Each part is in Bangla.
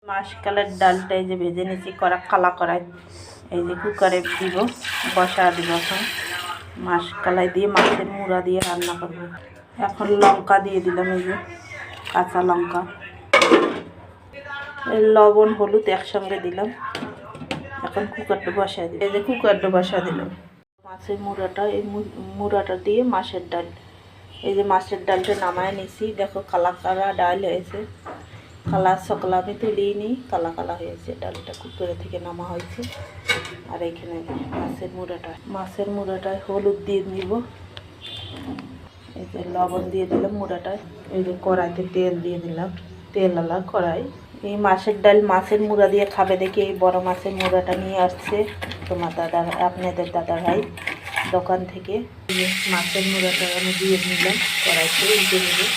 মাসকালের ডালটা এই যে ভেজে নিয়েছি কালা করাই, এই যে কুকারে দিব, বসা দিব। এখন মাসকালাই দিয়ে মাছের মুড়া দিয়ে রান্না করব। এখন লঙ্কা দিয়ে দিলাম, এই যে কাঁচা লঙ্কা, লবণ হলুদ একসঙ্গে দিলাম। এখন কুকারটা বসা দিলাম, এই যে কুকারটা বসা দিলাম। মাছের মুড়াটা, এই মুড়াটা দিয়ে মাছের ডাল, এই যে মাছের ডালটা নামায় নিছি। দেখো কালা কালা ডাল হয়েছে, কালা সকলা আমি তুলিয়ে নিই, কালা কালা হয়েছে ডালটা, কুকারে থেকে নামা হয়েছে। আর এখানে মাছের মুড়াটায় হলুদ দিয়ে নিব, এই যে লবণ দিয়ে দিলাম মুড়াটায়। এই যে কড়াইতে তেল দিয়ে দিলাম, তেলওয়ালা কড়াই। এই মাছের ডাল মাছের মুড়া দিয়ে খাবে দেখে এই বড় মাছের মুড়াটা নিয়ে আসছে তোমার দাদা, আপনাদের দাদা ভাই দোকান থেকে। মাছের মুড়াটা আমি দিয়ে নিলাম কড়াইতে, উল্টে নেবে।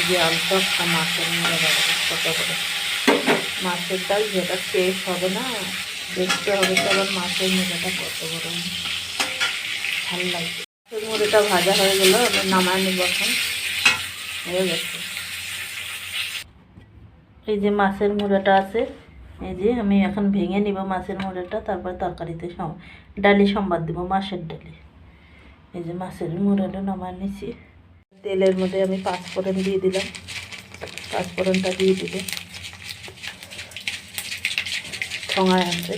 যে অল্প একটা মাছের মুড়া বাড়াবে, কত করে মাছের ডাল যেটা শেষ হবে না, দেখতে হবে তো আবার মাছের মুড়াটা কত বড়, ভালো লাগবে। মাছের মুড়াটা ভাজা হয়ে গেল, আমি নামায় নেব। এখন হয়ে গেছে। এই যে মাছের মুড়াটা আছে, এই যে আমি এখন ভেঙে নিব মাছের মুড়াটা, তারপর তরকারিতে ডালি সম্বাদ দেবো, মাছের ডালি। এই যে মাছের মুড়াটা নামায় নিছি। তেলের মধ্যে আমি পাঁচফোড়ন দিয়ে দিলাম, পাঁচফোড়নটা দিয়ে দিলে ঠোঙায় আসবে।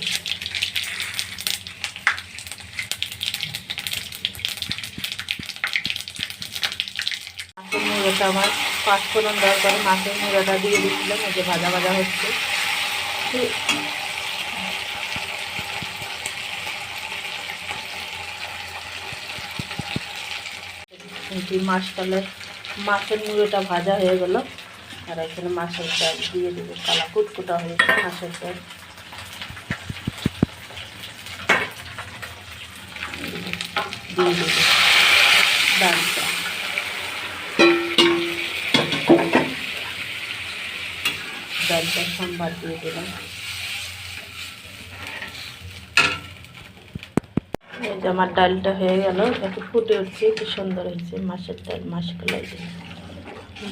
মাছের মুড়াটা আমার পাঁচফোড়ন দেওয়ার পরে মাছের মুড়াটা দিয়ে দিয়েছিলাম, এই যে ভাজা ভাজা হচ্ছে। মাছের মুড়োটা ভাজা হয়ে গেল। আর এখানে মাছের ডাল দিয়ে দেবো, কালা কুটকুটা হয়েছে মাছের ডাল দিয়ে দেবো। ডালটা সম্বার দিয়ে দিলাম। এই যে আমার ডালটা হয়ে গেল, একটু ফুটে উঠছে, কি সুন্দর হয়েছে মাছের ডাল। মাসকলাই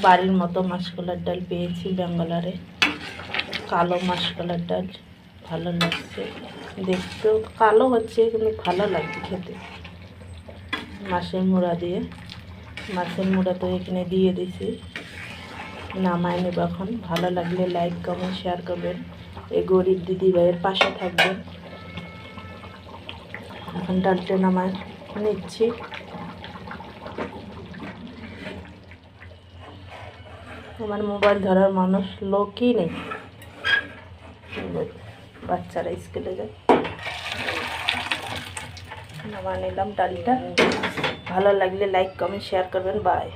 বাড়ির মতো মাসকলার ডাল পেয়েছি ব্যাঙ্গালোরে, কালো মাসকলার ডাল, ভালো লাগছে দেখতেও, কালো হচ্ছে কিন্তু ভালো লাগছে খেতে। মাছের মুড়া দিয়ে, মাছের মুড়া তো এখানে দিয়ে দিছি, নামায় নেব এখন। ভালো লাগলে লাইক কমেন্ট শেয়ার করবেন, এই গরিব দিদি ভাইয়ের পাশে থাকবেন। এখন ডালটা নামায় নিচ্ছি। আমার মোবাইল ধরার মানুষ লোকই নেই, বাচ্চারা স্কুলে যায়। নামায় নিলাম ডালটা। ভালো লাগলে লাইক কমেন্ট শেয়ার করবেন, বাই।